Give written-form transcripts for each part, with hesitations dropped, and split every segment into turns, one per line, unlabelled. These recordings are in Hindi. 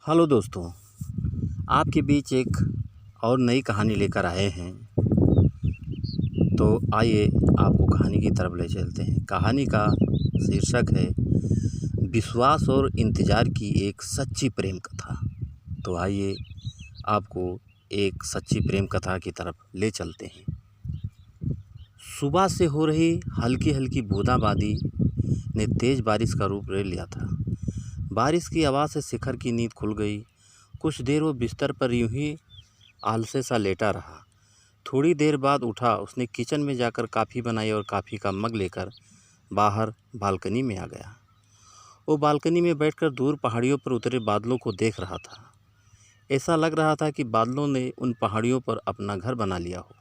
हेलो दोस्तों, आपके बीच एक और नई कहानी लेकर आए हैं। तो आइए आपको कहानी की तरफ ले चलते हैं। कहानी का शीर्षक है विश्वास और इंतज़ार की एक सच्ची प्रेम कथा। तो आइए आपको एक सच्ची प्रेम कथा की तरफ ले चलते हैं। सुबह से हो रही हल्की हल्की बूंदाबांदी ने तेज़ बारिश का रूप ले लिया था। बारिश की आवाज़ से शिखर की नींद खुल गई। कुछ देर वो बिस्तर पर यूं ही आलसे सा लेटा रहा। थोड़ी देर बाद उठा। उसने किचन में जाकर कॉफ़ी बनाई और कॉफ़ी का मग लेकर बाहर बालकनी में आ गया। वो बालकनी में बैठकर दूर पहाड़ियों पर उतरे बादलों को देख रहा था। ऐसा लग रहा था कि बादलों ने उन पहाड़ियों पर अपना घर बना लिया हो।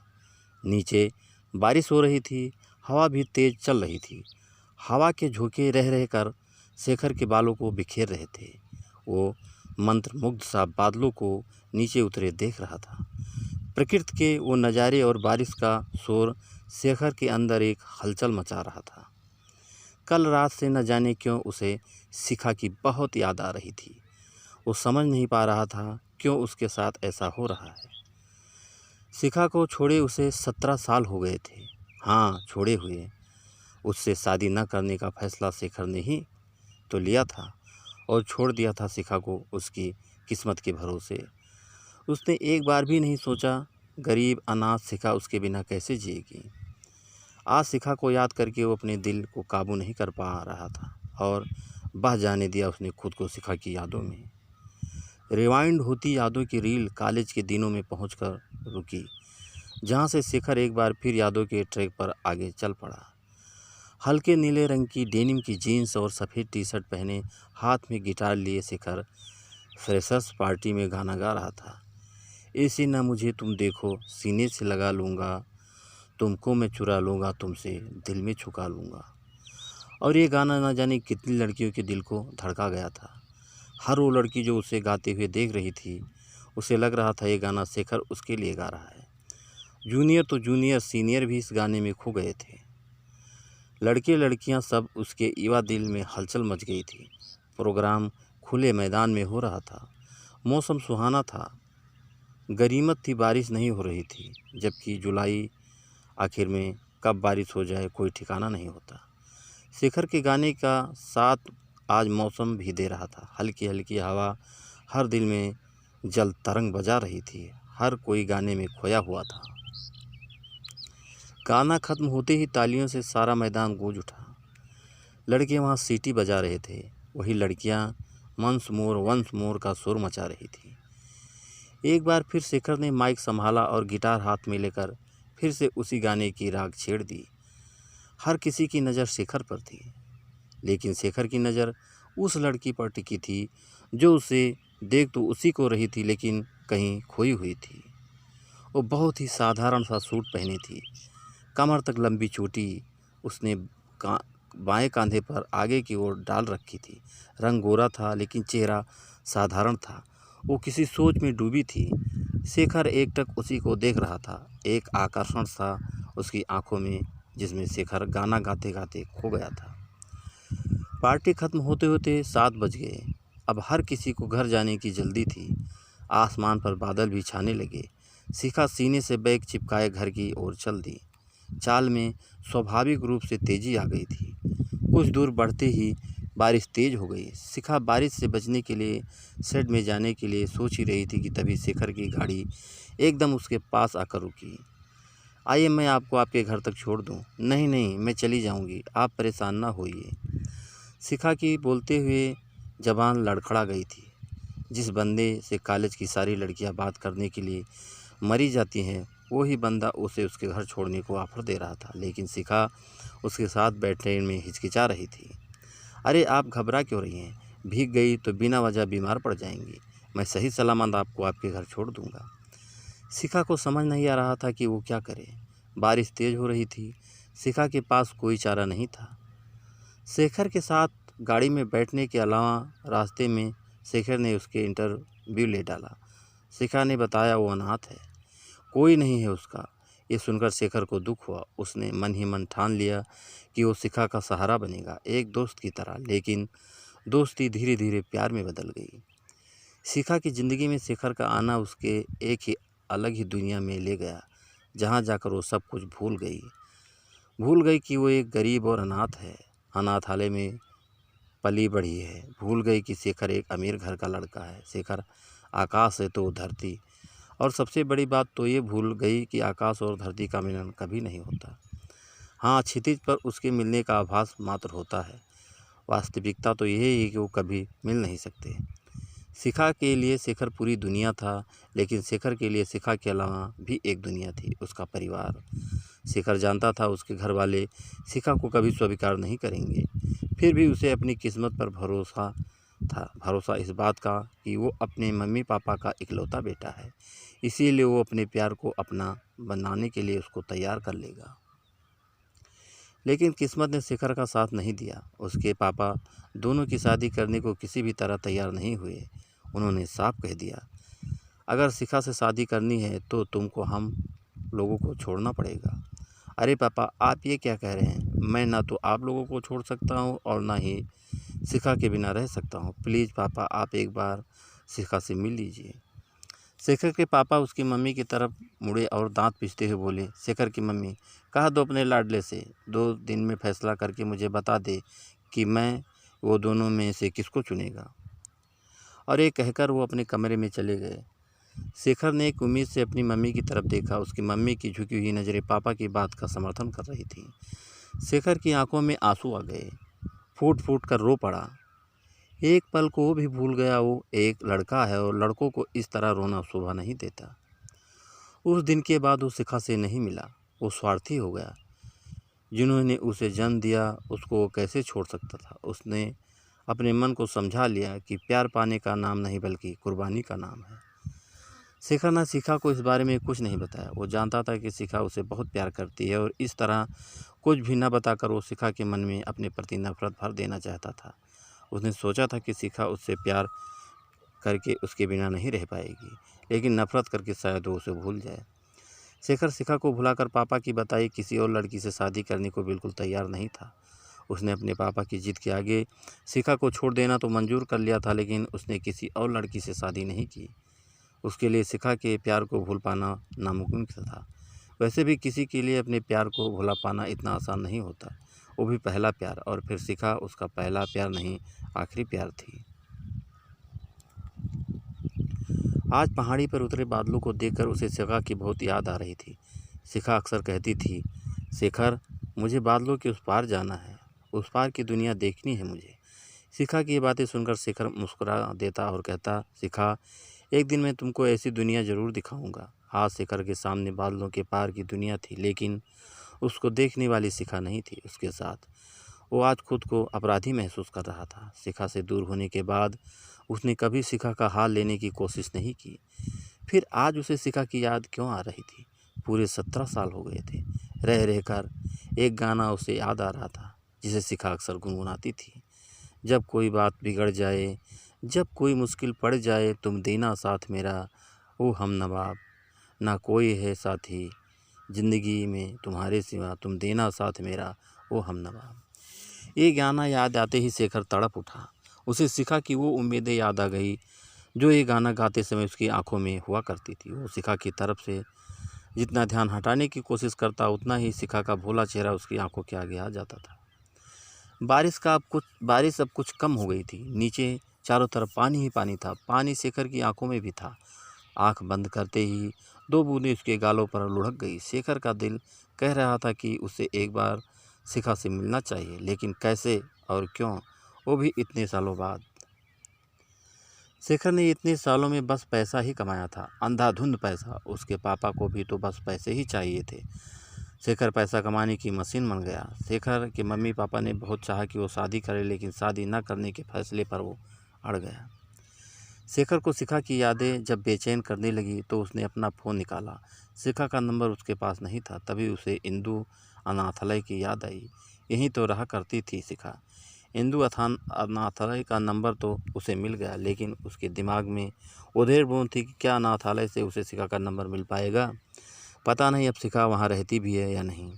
नीचे बारिश हो रही थी, हवा भी तेज़ चल रही थी। हवा के झोंके रह रहकर शेखर के बालों को बिखेर रहे थे। वो मंत्रमुग्ध सा बादलों को नीचे उतरे देख रहा था। प्रकृति के वो नज़ारे और बारिश का शोर शेखर के अंदर एक हलचल मचा रहा था। कल रात से न जाने क्यों उसे शिखा की बहुत याद आ रही थी। वो समझ नहीं पा रहा था क्यों उसके साथ ऐसा हो रहा है। शिखा को छोड़े उसे 17 साल हो गए थे। हाँ, छोड़े हुए। उससे शादी न करने का फैसला शेखर ने ही तो लिया था और छोड़ दिया था शिखा को उसकी किस्मत के भरोसे। उसने एक बार भी नहीं सोचा गरीब अनाथ शिखा उसके बिना कैसे जिएगी। आज शिखा को याद करके वो अपने दिल को काबू नहीं कर पा रहा था और बह जाने दिया उसने खुद को शिखा की यादों में। रिवाइंड होती यादों की रील कॉलेज के दिनों में पहुंचकर रुकी, जहां से शिखर एक बार फिर यादों के ट्रैक पर आगे चल पड़ा। हल्के नीले रंग की डेनिम की जीन्स और सफ़ेद टी शर्ट पहने हाथ में गिटार लिए शिखर फ्रेशर्स पार्टी में गाना गा रहा था। ऐसे ना मुझे तुम देखो, सीने से लगा लूँगा, तुमको मैं चुरा लूँगा, तुमसे दिल में छुपा लूँगा। और ये गाना ना जाने कितनी लड़कियों के दिल को धड़का गया था। हर वो लड़की जो उसे गाते हुए देख रही थी, उसे लग रहा था ये गाना शेखर उसके लिए गा रहा है। जूनियर तो जूनियर, सीनियर भी इस गाने में खो गए थे। लड़के लड़कियां सब उसके युवा दिल में हलचल मच गई थी। प्रोग्राम खुले मैदान में हो रहा था। मौसम सुहाना था। गरीमत थी, बारिश नहीं हो रही थी, जबकि जुलाई आखिर में कब बारिश हो जाए कोई ठिकाना नहीं होता। शेखर के गाने का साथ आज मौसम भी दे रहा था। हल्की हल्की हवा हर दिल में जल तरंग बजा रही थी। हर कोई गाने में खोया हुआ था। गाना खत्म होते ही तालियों से सारा मैदान गूंज उठा। लड़के वहाँ सीटी बजा रहे थे। वही लड़कियाँ वंस मोर का शोर मचा रही थी। एक बार फिर शेखर ने माइक संभाला और गिटार हाथ में लेकर फिर से उसी गाने की राग छेड़ दी। हर किसी की नज़र शेखर पर थी, लेकिन शेखर की नज़र उस लड़की पर टिकी थी जो उसे देख तो उसी को रही थी, लेकिन कहीं खोई हुई थी। वो बहुत ही साधारण सा सूट पहनी थी, कमर तक लंबी चोटी उसने बाएं कंधे पर आगे की ओर डाल रखी थी। रंग गोरा था, लेकिन चेहरा साधारण था। वो किसी सोच में डूबी थी। शेखर एकटक उसी को देख रहा था। एक आकर्षण सा उसकी आंखों में, जिसमें शेखर गाना गाते गाते खो गया था। पार्टी खत्म होते होते 7 बज गए। अब हर किसी को घर जाने की जल्दी थी। आसमान पर बादल भी छाने लगे। शिखा सीने से बैग चिपकाए घर की ओर चल दी। चाल में स्वाभाविक रूप से तेजी आ गई थी। कुछ दूर बढ़ते ही बारिश तेज हो गई। शिखा बारिश से बचने के लिए शेड में जाने के लिए सोच ही रही थी कि तभी शेखर की गाड़ी एकदम उसके पास आकर रुकी। आइए, मैं आपको आपके घर तक छोड़ दूं। नहीं नहीं, मैं चली जाऊंगी, आप परेशान ना होइए। शिखा की बोलते हुए जबान लड़खड़ा गई थी। जिस बंदे से कॉलेज की सारी लड़कियां बात करने के लिए मरी जाती हैं, वो ही बंदा उसे उसके घर छोड़ने को ऑफर दे रहा था। लेकिन शिखा उसके साथ बैठने में हिचकिचा रही थी। अरे आप घबरा क्यों रही हैं? भीग गई तो बिना वजह बीमार पड़ जाएंगी। मैं सही सलामत आपको आपके घर छोड़ दूंगा। शिखा को समझ नहीं आ रहा था कि वो क्या करे। बारिश तेज हो रही थी। शिखा के पास कोई चारा नहीं था। शेखर के साथ गाड़ी में बैठने के अलावा रास्ते में शेखर ने उसके इंटरव्यू ले डाला। शिखा ने बताया वो अनाथ है, कोई नहीं है उसका। ये सुनकर शेखर को दुख हुआ। उसने मन ही मन ठान लिया कि वो शिखा का सहारा बनेगा, एक दोस्त की तरह। लेकिन दोस्ती धीरे धीरे प्यार में बदल गई। शिखा की ज़िंदगी में शेखर का आना उसके एक ही अलग ही दुनिया में ले गया, जहाँ जाकर वो सब कुछ भूल गई कि वो एक गरीब और अनाथ है, अनाथालय में पली बढ़ी है। भूल गई कि शेखर एक अमीर घर का लड़का है। शेखर आकाश है तो वो धरती, और सबसे बड़ी बात तो ये भूल गई कि आकाश और धरती का मिलन कभी नहीं होता। हाँ, क्षितिज पर उसके मिलने का आभास मात्र होता है, वास्तविकता तो यही है कि वो कभी मिल नहीं सकते। शिखा के लिए शेखर पूरी दुनिया था, लेकिन शेखर के लिए शिखा के अलावा भी एक दुनिया थी, उसका परिवार। शेखर जानता था उसके घर वाले शिखा को कभी स्वीकार नहीं करेंगे, फिर भी उसे अपनी किस्मत पर भरोसा था। भरोसा इस बात का कि वो अपने मम्मी पापा का इकलौता बेटा है, इसीलिए वो अपने प्यार को अपना बनाने के लिए उसको तैयार कर लेगा। लेकिन किस्मत ने शेखर का साथ नहीं दिया। उसके पापा दोनों की शादी करने को किसी भी तरह तैयार नहीं हुए। उन्होंने साफ कह दिया, अगर शिखा से शादी करनी है तो तुमको हम लोगों को छोड़ना पड़ेगा। अरे पापा, आप ये क्या कह रहे हैं? मैं ना तो आप लोगों को छोड़ सकता हूँ और ना ही शिखा के बिना रह सकता हूँ। प्लीज़ पापा, आप एक बार शिखा से मिल लीजिए। शेखर के पापा उसकी मम्मी की तरफ मुड़े और दांत पीसते हुए बोले, शेखर की मम्मी, कहा दो अपने लाडले से 2 दिन में फैसला करके मुझे बता दे कि मैं वो दोनों में से किसको चुनेगा। और ये कहकर वो अपने कमरे में चले गए। शेखर ने एक उम्मीद से अपनी मम्मी की तरफ देखा। उसकी मम्मी की झुकी हुई नज़रें पापा की बात का समर्थन कर रही थी। शेखर की आंखों में आंसू आ गए, फूट फूट कर रो पड़ा। एक पल को वो भी भूल गया वो एक लड़का है और लड़कों को इस तरह रोना शोभा नहीं देता। उस दिन के बाद वो शिखा से नहीं मिला। वो स्वार्थी हो गया। जिन्होंने उसे जन्म दिया उसको वो कैसे छोड़ सकता था। उसने अपने मन को समझा लिया कि प्यार पाने का नाम नहीं बल्कि कुर्बानी का नाम है। शेखर ने शिखा को इस बारे में कुछ नहीं बताया। वो जानता था कि शिखा उसे बहुत प्यार करती है और इस तरह कुछ भी न बताकर वो शिखा के मन में अपने प्रति नफरत भर देना चाहता था। उसने सोचा था कि शिखा उससे प्यार करके उसके बिना नहीं रह पाएगी, लेकिन नफरत करके शायद वो उसे भूल जाए। शेखर शिखा को भुलाकर पापा की बताई किसी और लड़की से शादी करने को बिल्कुल तैयार नहीं था। उसने अपने पापा की जिद के आगे शिखा को छोड़ देना तो मंजूर कर लिया था, लेकिन उसने किसी और लड़की से शादी नहीं की। उसके लिए शिखा के प्यार को भूल पाना नामुमकिन था। वैसे भी किसी के लिए अपने प्यार को भुला पाना इतना आसान नहीं होता, वो भी पहला प्यार। और फिर शिखा उसका पहला प्यार नहीं, आखिरी प्यार थी। आज पहाड़ी पर उतरे बादलों को देखकर उसे शिखा की बहुत याद आ रही थी। शिखा अक्सर कहती थी, शेखर, मुझे बादलों के उस पार जाना है, उस पार की दुनिया देखनी है मुझे। शिखा की ये बातें सुनकर शेखर मुस्कुरा देता और कहता, शिखा, एक दिन मैं तुमको ऐसी दुनिया ज़रूर दिखाऊंगा। आज शेखर के सामने बादलों के पार की दुनिया थी, लेकिन उसको देखने वाली शिखा नहीं थी उसके साथ। वो आज खुद को अपराधी महसूस कर रहा था। शिखा से दूर होने के बाद उसने कभी शिखा का हाल लेने की कोशिश नहीं की। फिर आज उसे शिखा की याद क्यों आ रही थी? पूरे 17 साल हो गए थे। रह रहकर एक गाना उसे याद आ रहा था, जिसे शिखा अक्सर गुनगुनाती थी। जब कोई बात बिगड़ जाए, जब कोई मुश्किल पड़ जाए, तुम देना साथ मेरा, ओ हम नवाब, ना कोई है साथी ज़िंदगी में तुम्हारे सिवा, तुम देना साथ मेरा, ओ हम नवाब। ये गाना याद आते ही शेखर तड़प उठा। उसे शिखा की वो उम्मीदें याद आ गई जो ये गाना गाते समय उसकी आंखों में हुआ करती थी। वो शिखा की तरफ से जितना ध्यान हटाने की कोशिश करता, उतना ही शिखा का भोला चेहरा उसकी आंखों के आगे आ जाता था। बारिश अब कुछ कम हो गई थी। नीचे चारों तरफ पानी ही पानी था। पानी शेखर की आंखों में भी था। आंख बंद करते ही 2 बूंदें उसके गालों पर लुढ़क गई। शेखर का दिल कह रहा था कि उसे एक बार शिखा से मिलना चाहिए, लेकिन कैसे और क्यों, वो भी इतने सालों बाद। शेखर ने इतने सालों में बस पैसा ही कमाया था, अंधाधुंध पैसा। उसके पापा को भी तो बस पैसे ही चाहिए थे। शेखर पैसा कमाने की मशीन बन गया। शेखर के मम्मी पापा ने बहुत चाहा कि वो शादी करे, लेकिन शादी न करने के फैसले पर वो अड़ गया। शेखर को शिखा की यादें जब बेचैन करने लगी तो उसने अपना फ़ोन निकाला। शिखा का नंबर उसके पास नहीं था। तभी उसे इंदु अनाथालय की याद आई। यहीं तो रहा करती थी शिखा। इंदु अनाथालय का नंबर तो उसे मिल गया, लेकिन उसके दिमाग में उधेड़ बुन थी कि क्या अनाथालय से उसे शिखा का नंबर मिल पाएगा। पता नहीं अब शिखा वहाँ रहती भी है या नहीं।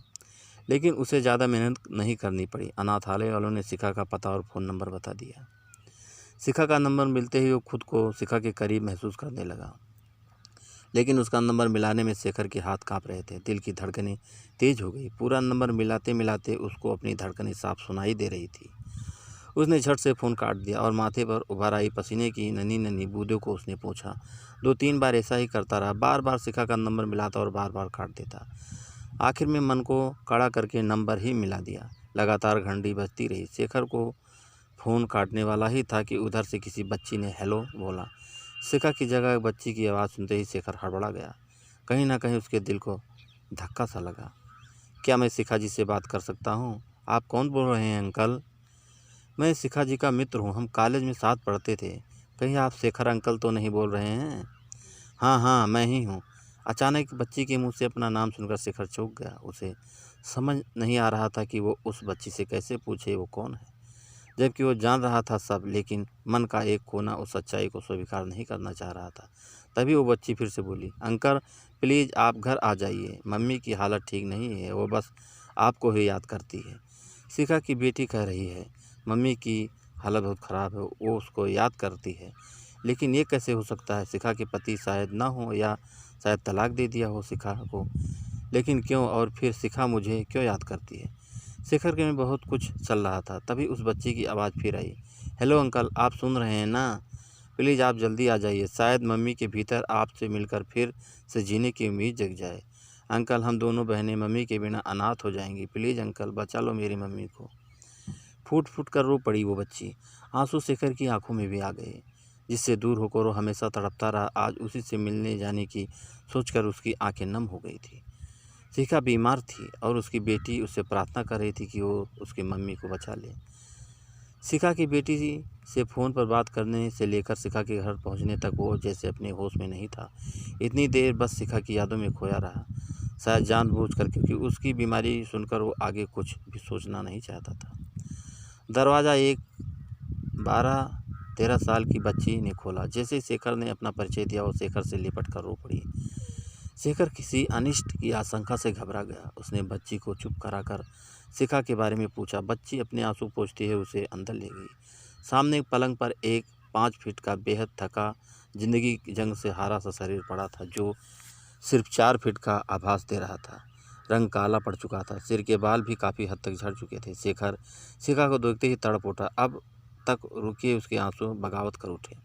लेकिन उसे ज़्यादा मेहनत नहीं करनी पड़ी। अनाथालय वालों ने शिखा का पता और फ़ोन नंबर बता दिया। शिखा का नंबर मिलते ही वो खुद को शिखा के करीब महसूस करने लगा, लेकिन उसका नंबर मिलाने में शेखर के हाथ काँप रहे थे। दिल की धड़कनें तेज हो गई। पूरा नंबर मिलाते मिलाते उसको अपनी धड़कनें साफ सुनाई दे रही थी। उसने झट से फ़ोन काट दिया और माथे पर उभर आई पसीने की नन्ही नन्ही बूंदों को उसने पोंछा। 2-3 बार ऐसा ही करता रहा। बार बार शिखा का नंबर मिलाता और बार बार काट देता। आखिर में मन को कड़ा करके नंबर ही मिला दिया। लगातार घंटी बजती रही। शेखर को फ़ोन काटने वाला ही था कि उधर से किसी बच्ची ने हेलो बोला। शिखा की जगह बच्ची की आवाज़ सुनते ही शेखर हड़बड़ा गया। कहीं ना कहीं उसके दिल को धक्का सा लगा। क्या मैं शिखा जी से बात कर सकता हूँ? आप कौन बोल रहे हैं अंकल? मैं शिखा जी का मित्र हूँ, हम कॉलेज में साथ पढ़ते थे। कहीं आप शेखर अंकल तो नहीं बोल रहे हैं? हाँ हाँ, मैं ही हूँ। अचानक बच्ची के मुंह से अपना नाम सुनकर शेखर चौंक गया। उसे समझ नहीं आ रहा था कि वो उस बच्ची से कैसे पूछे वो कौन है, जबकि वो जान रहा था सब, लेकिन मन का एक कोना उस सच्चाई को स्वीकार नहीं करना चाह रहा था। तभी वो बच्ची फिर से बोली, अंकल प्लीज़ आप घर आ जाइए, मम्मी की हालत ठीक नहीं है, वो बस आपको ही याद करती है। शिखा की बेटी कह रही है मम्मी की हालत बहुत ख़राब है, वो उसको याद करती है। लेकिन ये कैसे हो सकता है? शिखा के पति शायद ना हो या शायद तलाक दे दिया हो शिखा को। लेकिन क्यों, और फिर शिखा मुझे क्यों याद करती है? शेखर के में बहुत कुछ चल रहा था। तभी उस बच्ची की आवाज़ फिर आई, हेलो अंकल, आप सुन रहे हैं ना? प्लीज़ आप जल्दी आ जाइए, शायद मम्मी के भीतर आपसे मिलकर फिर से जीने की उम्मीद जग जाए। अंकल हम दोनों बहनें मम्मी के बिना अनाथ हो जाएंगी, प्लीज़ अंकल बचा लो मेरी मम्मी को। फूट फूट कर रो पड़ी वो बच्ची। आंसू शेखर की आंखों में भी आ गए। जिससे दूर होकर वो हमेशा तड़पता रहा, आज उसी से मिलने जाने की सोचकर उसकी आंखें नम हो गई थी। शिखा बीमार थी और उसकी बेटी उससे प्रार्थना कर रही थी कि वो उसकी मम्मी को बचा ले। शिखा की बेटी से फ़ोन पर बात करने से लेकर शिखा के घर पहुंचने तक वो जैसे अपने होश में नहीं था। इतनी देर बस शिखा की यादों में खोया रहा, शायद जानबूझकर, क्योंकि उसकी बीमारी सुनकर वो आगे कुछ भी सोचना नहीं चाहता था। दरवाज़ा एक 12-13 साल की बच्ची ने खोला। जैसे ही शेखर ने अपना परिचय दिया, वो शेखर से लिपट कर रो पड़ी। शेखर किसी अनिष्ट की आशंका से घबरा गया। उसने बच्ची को चुप कराकर शिखा के बारे में पूछा। बच्ची अपने आंसू पोंछती हुए उसे अंदर ले गई। सामने पलंग पर एक 5 फीट का बेहद थका, जिंदगी की जंग से हारा सा शरीर पड़ा था, जो सिर्फ 4 फीट का आभास दे रहा था। रंग काला पड़ चुका था, सिर के बाल भी काफ़ी हद तक झड़ चुके थे। शेखर शिखा को देखते ही तड़प उठा। अब तक रुके उसके आंसू बगावत कर उठे।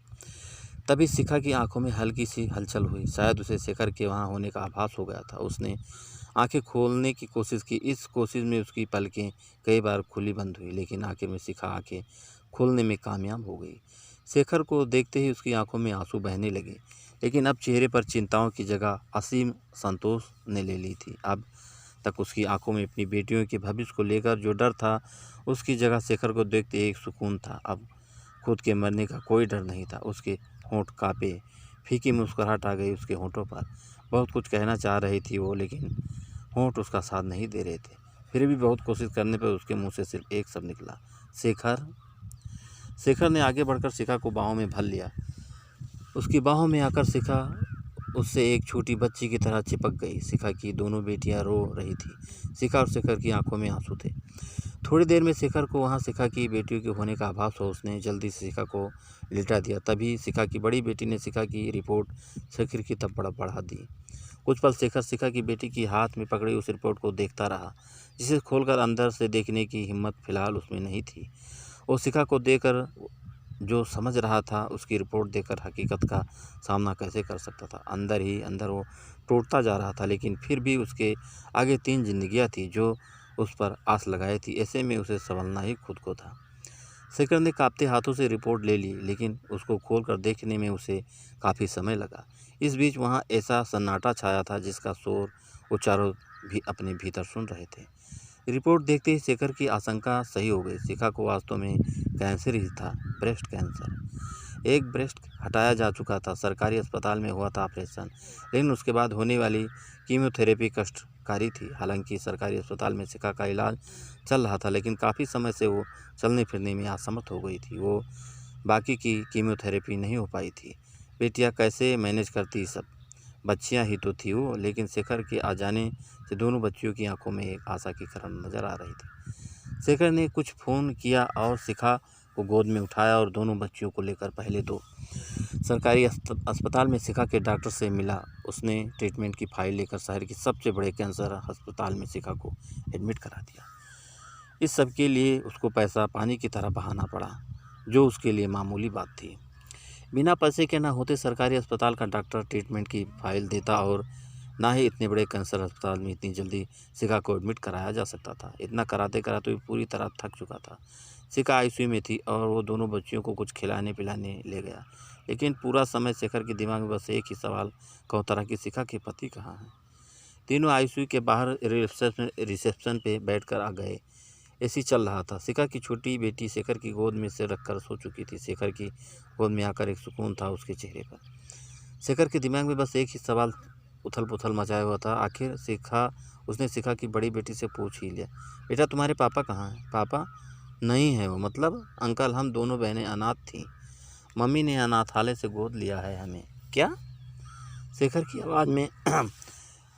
तभी शिखा की आंखों में हल्की सी हलचल हुई। शायद उसे शेखर के वहाँ होने का आभास हो गया था। उसने आंखें खोलने की कोशिश की। इस कोशिश में उसकी पलकें कई बार खुली बंद हुई, लेकिन आखिर में शिखा आंखें खोलने में कामयाब हो गई। शेखर को देखते ही उसकी आंखों में आंसू बहने लगे, लेकिन अब चेहरे पर चिंताओं की जगह असीम संतोष ने ले ली थी। अब तक उसकी आंखों में अपनी बेटियों के भविष्य को लेकर जो डर था, उसकी जगह शेखर को देखते एक सुकून था। अब खुद के मरने का कोई डर नहीं था। उसके होंठ कांपे, फीकी मुस्कुराहट आ गई उसके होंठों पर। बहुत कुछ कहना चाह रही थी वो, लेकिन होंठ उसका साथ नहीं दे रहे थे। फिर भी बहुत कोशिश करने पर उसके मुंह से सिर्फ एक शब्द निकला, शेखर। शेखर ने आगे बढ़कर शिखा को बाहों में भर लिया। उसकी बाहों में आकर शिखा उससे एक छोटी बच्ची की तरह चिपक गई। शिखा की दोनों बेटियां रो रही थी। शिखा और शेखर की आंखों में आंसू थे। थोड़ी देर में शेखर को वहाँ शिखा की बेटियों के होने का आभास हुआ। उसने जल्दी से शिखा को लिटा दिया। तभी शिखा की बड़ी बेटी ने शिखा की रिपोर्ट शेखर की तब बढ़ा दी। कुछ पल शेखर शिखा की बेटी की हाथ में पकड़ी उस रिपोर्ट को देखता रहा, जिसे खोलकर अंदर से देखने की हिम्मत फिलहाल उसमें नहीं थी। वो शिखा को देखकर जो समझ रहा था, उसकी रिपोर्ट देखकर हकीकत का सामना कैसे कर सकता था। अंदर ही अंदर वो टूटता जा रहा था, लेकिन फिर भी उसके आगे 3 जिंदगियां थी जो उस पर आस लगाई थी। ऐसे में उसे संभलना ही खुद को था। शेखर ने कांपते हाथों से रिपोर्ट ले ली, लेकिन उसको खोलकर देखने में उसे काफ़ी समय लगा। इस बीच वहाँ ऐसा सन्नाटा छाया था जिसका शोर वो चारों भी अपने भीतर सुन रहे थे। रिपोर्ट देखते ही शेखर की आशंका सही हो गई। शिखा को वास्तव में कैंसर ही था, ब्रेस्ट कैंसर। एक ब्रेस्ट हटाया जा चुका था, सरकारी अस्पताल में हुआ था ऑपरेशन, लेकिन उसके बाद होने वाली कीमोथेरेपी कष्टकारी थी। हालांकि सरकारी अस्पताल में शिखा का इलाज चल रहा था, लेकिन काफ़ी समय से वो चलने फिरने में असमर्थ हो गई थी। वो बाकी की कीमोथेरेपी नहीं हो पाई थी। बेटियाँ कैसे मैनेज करती सब, बच्चियाँ ही तो थी वो। लेकिन शेखर के आ जाने से दोनों बच्चियों की आंखों में एक आशा की किरण नजर आ रही थी। शेखर ने कुछ फ़ोन किया और शिखा को गोद में उठाया और दोनों बच्चियों को लेकर पहले तो सरकारी अस्पताल में शिखा के डॉक्टर से मिला। उसने ट्रीटमेंट की फाइल लेकर शहर की सबसे बड़े कैंसर अस्पताल में शिखा को एडमिट करा दिया। इस सब के लिए उसको पैसा पानी की तरह बहाना पड़ा, जो उसके लिए मामूली बात थी। बिना पैसे के ना होते सरकारी अस्पताल का डॉक्टर ट्रीटमेंट की फाइल देता और ना ही इतने बड़े कैंसर अस्पताल में इतनी जल्दी शिखा को एडमिट कराया जा सकता था। इतना कराते कराते वो पूरी तरह थक चुका था। शिखा आईसीयू में थी और वो दोनों बच्चियों को कुछ खिलाने पिलाने ले गया, लेकिन पूरा समय शेखर के दिमाग में बस एक ही सवाल कौ तरह की शिखा के पति कहाँ हैं। तीनों आईसीयू के बाहर रिसेप्शन पे बैठकर आ गए। एसी चल रहा था। शिखा की छोटी बेटी शेखर की गोद में सिर रखकर सो चुकी थी। शेखर की गोद में आकर एक सुकून था उसके चेहरे पर। शेखर के दिमाग में बस एक ही सवाल उथल पुथल मचाया हुआ था। आखिर उसने शिखा की बड़ी बेटी से पूछ ही लिया, बेटा तुम्हारे पापा कहाँ हैं? पापा नहीं है वो? मतलब अंकल, हम दोनों बहनें अनाथ थीं, मम्मी ने अनाथालय से गोद लिया है हमें। क्या? शेखर की आवाज़ में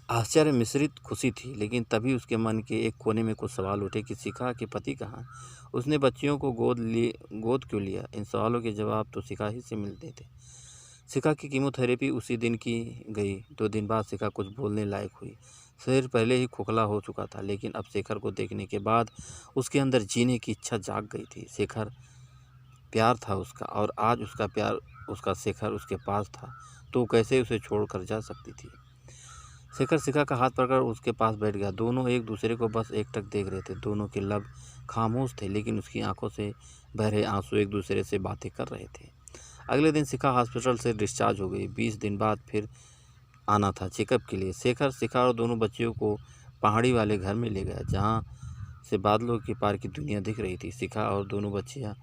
आश्चर्य मिश्रित खुशी थी, लेकिन तभी उसके मन के एक कोने में कुछ सवाल उठे कि शिखा के पति कहाँ? उसने बच्चियों को गोद क्यों लिया? इन सवालों के जवाब तो शिखा ही से मिलते थे। शिखा की कीमोथेरेपी उसी दिन की गई। 2 दिन बाद शिखा कुछ बोलने लायक हुई। शरीर पहले ही खोखला हो चुका था, लेकिन अब शेखर को देखने के बाद उसके अंदर जीने की इच्छा जाग गई थी। शेखर प्यार था उसका, और आज उसका प्यार, उसका शेखर उसके पास था, तो कैसे उसे छोड़कर जा सकती थी। शेखर शिखा का हाथ पकड़कर उसके पास बैठ गया। दोनों एक दूसरे को बस एकटक देख रहे थे। दोनों के लब खामोश थे, लेकिन उसकी आंखों से बह रहे आंसू एक दूसरे से बातें कर रहे थे। अगले दिन शिखा हॉस्पिटल से डिस्चार्ज हो गई। 20 दिन बाद फिर आना था चेकअप के लिए। शेखर शिखा और दोनों बच्चियों को पहाड़ी वाले घर में ले गया, जहाँ से बादलों के पार की दुनिया दिख रही थी। शिखा और दोनों बच्चियाँ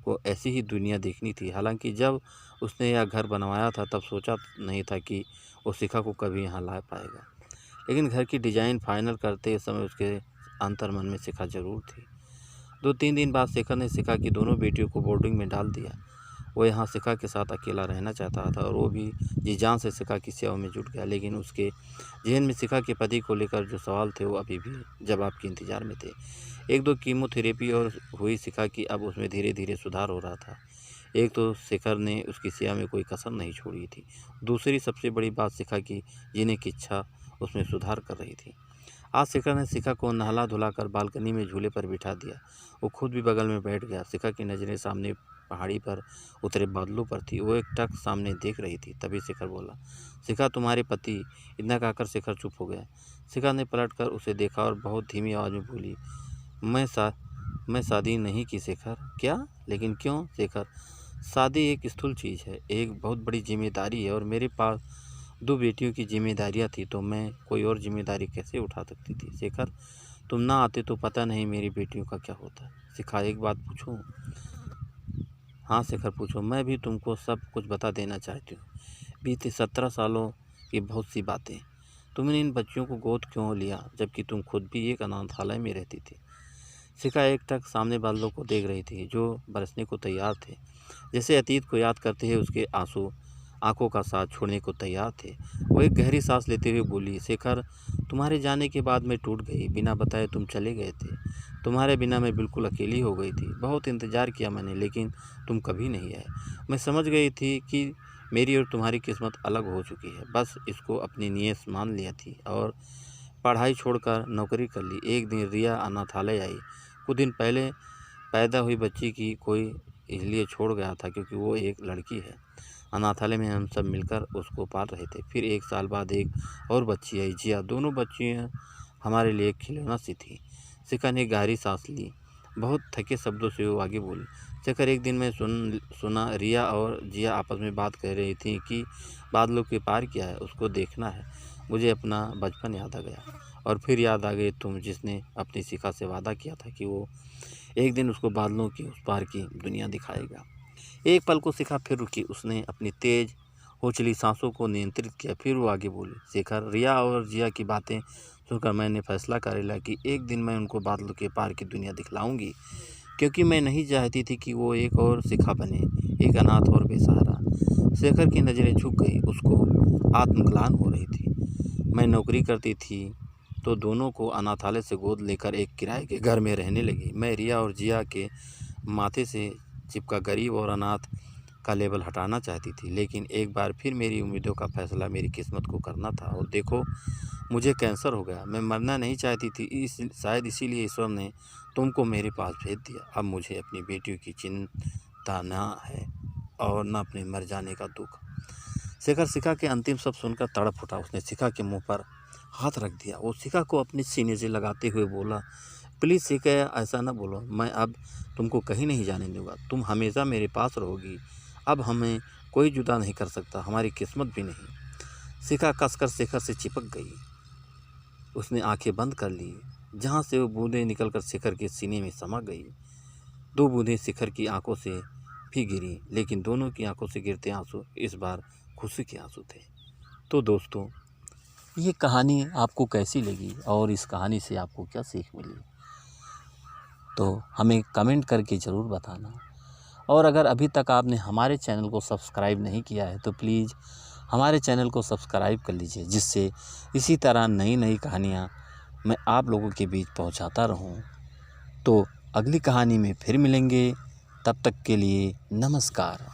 को ऐसी ही दुनिया देखनी थी। हालांकि जब उसने यह घर बनवाया था तब सोचा नहीं था कि वो शिखा को कभी यहाँ ला पाएगा, लेकिन घर की डिज़ाइन फाइनल करते समय उसके अंतर्मन में शिखा जरूर थी। 2-3 दिन बाद शेखर ने शिखा की दोनों बेटियों को बोर्डिंग में डाल दिया। वो यहाँ शिखा के साथ अकेला रहना चाहता था, और वो भी जी जान से शिखा की सेवा में जुट गया। लेकिन उसके जहन में शिखा के पति को लेकर जो सवाल थे वो अभी भी जवाब के इंतजार में थे। 1-2 कीमोथेरेपी और हुई शिखा की, अब उसमें धीरे धीरे सुधार हो रहा था। एक तो शेखर ने उसकी सेवा में कोई कसर नहीं छोड़ी थी। दूसरी सबसे बड़ी बात, शिखा की जीने की इच्छा उसमें सुधार कर रही थी। आज शेखर ने शिखा को नहला धुलाकर बालकनी में झूले पर बिठा दिया। वो खुद भी बगल में बैठ गया। शिखा की नज़रें सामने पहाड़ी पर उतरे बादलों पर थी। वो एक टक सामने देख रही थी। तभी शेखर बोला, शिखा तुम्हारे पति। इतना कहकर शेखर चुप हो गया। शिखा ने पलटकर उसे देखा और बहुत धीमी आवाज़ में बोली, मैं शादी नहीं की शेखर। क्या? लेकिन क्यों? शेखर, शादी एक स्थूल चीज़ है, एक बहुत बड़ी जिम्मेदारी है, और मेरे पास 2 बेटियों की जिम्मेदारियां थी, तो मैं कोई और जिम्मेदारी कैसे उठा सकती थी? शेखर, तुम ना आते तो पता नहीं मेरी बेटियों का क्या होता। शिखा, एक बात पूछूं? हाँ शेखर, पूछो। मैं भी तुमको सब कुछ बता देना चाहती हूँ। बीते 17 सालों की बहुत सी बातें। तुमने इन बच्चियों को गोद क्यों लिया, जबकि तुम खुद भी एक अनाथालय में रहती थी? शिखा एकटक सामने बादलों को देख रही थी, जो बरसने को तैयार थे। जैसे अतीत को याद करते हुए उसके आंसू आंखों का साथ छोड़ने को तैयार थे। वो एक गहरी सांस लेते हुए बोली, शेखर, तुम्हारे जाने के बाद मैं टूट गई। बिना बताए तुम चले गए थे। तुम्हारे बिना मैं बिल्कुल अकेली हो गई थी। बहुत इंतज़ार किया मैंने, लेकिन तुम कभी नहीं आए। मैं समझ गई थी कि मेरी और तुम्हारी किस्मत अलग हो चुकी है। बस इसको अपनी नीयत मान लिया थी और पढ़ाई छोड़कर नौकरी कर ली। एक दिन रिया अनाथालय आई। कुछ दिन पहले पैदा हुई बच्ची की कोई इसलिए छोड़ गया था क्योंकि वो एक लड़की है। अनाथालय में हम सब मिलकर उसको पाल रहे थे। फिर 1 साल बाद एक और बच्ची आई, जिया। दोनों बच्चियाँ हमारे लिए खिलौना सी थी। शिखा ने गहरी सांस ली। बहुत थके शब्दों से वो आगे बोली, शेखर, एक दिन मैं सुना रिया और जिया आपस में बात कर रही थी कि बादलों के पार क्या है, उसको देखना है। मुझे अपना बचपन याद आ गया, और फिर याद आ गई तुम, जिसने अपनी शिखा से वादा किया था कि वो एक दिन उसको बादलों के उस पार की दुनिया दिखाएगा। एक पल को शिखा फिर रुकी। उसने अपनी तेज हो चली सांसों को नियंत्रित किया। फिर वो आगे बोली, शेखर, रिया और जिया की बातें सुनकर मैंने फैसला कर लिया कि एक दिन मैं उनको बादलों के पार की दुनिया दिखलाऊंगी, क्योंकि मैं नहीं चाहती थी कि वो एक और शिखा बने, एक अनाथ और बेसहारा। शेखर की नज़रें झुक गई। उसको आत्मग्लान हो रही थी। मैं नौकरी करती थी तो दोनों को अनाथालय से गोद लेकर एक किराए के घर में रहने लगी। मैं रिया और जिया के माथे से चिपका गरीब और अनाथ का लेबल हटाना चाहती थी, लेकिन एक बार फिर मेरी उम्मीदों का फैसला मेरी किस्मत को करना था। और देखो, मुझे कैंसर हो गया। मैं मरना नहीं चाहती थी, शायद इसीलिए ईश्वर ने तुमको मेरे पास भेज दिया। अब मुझे अपनी बेटियों की चिंता ना है और न अपने मर जाने का दुख। शेखर शिखा के अंतिम शब्द सुनकर तड़प उठा। उसने शिखा के मुंह पर हाथ रख दिया। वो शिखा को अपने सीने से लगाते हुए बोला, प्लीज़ शिखा, ऐसा ना बोलो। मैं अब तुमको कहीं नहीं जाने दूंगा। तुम हमेशा मेरे पास रहोगी। अब हमें कोई जुदा नहीं कर सकता, हमारी किस्मत भी नहीं। शिखा कसकर शेखर से चिपक गई। उसने आंखें बंद कर ली। जहाँ से वो बूंदें निकलकर शिखर के सीने में समा गई। 2 बूंदें शिखर की आंखों से भी गिरी, लेकिन दोनों की आंखों से गिरते आंसू इस बार खुशी के आंसू थे। तो दोस्तों, ये कहानी आपको कैसी लगी और इस कहानी से आपको क्या सीख मिली, तो हमें कमेंट करके ज़रूर बताना। और अगर अभी तक आपने हमारे चैनल को सब्सक्राइब नहीं किया है तो प्लीज़ हमारे चैनल को सब्सक्राइब कर लीजिए, जिससे इसी तरह नई नई कहानियाँ मैं आप लोगों के बीच पहुंचाता रहूं। तो अगली कहानी में फिर मिलेंगे, तब तक के लिए नमस्कार।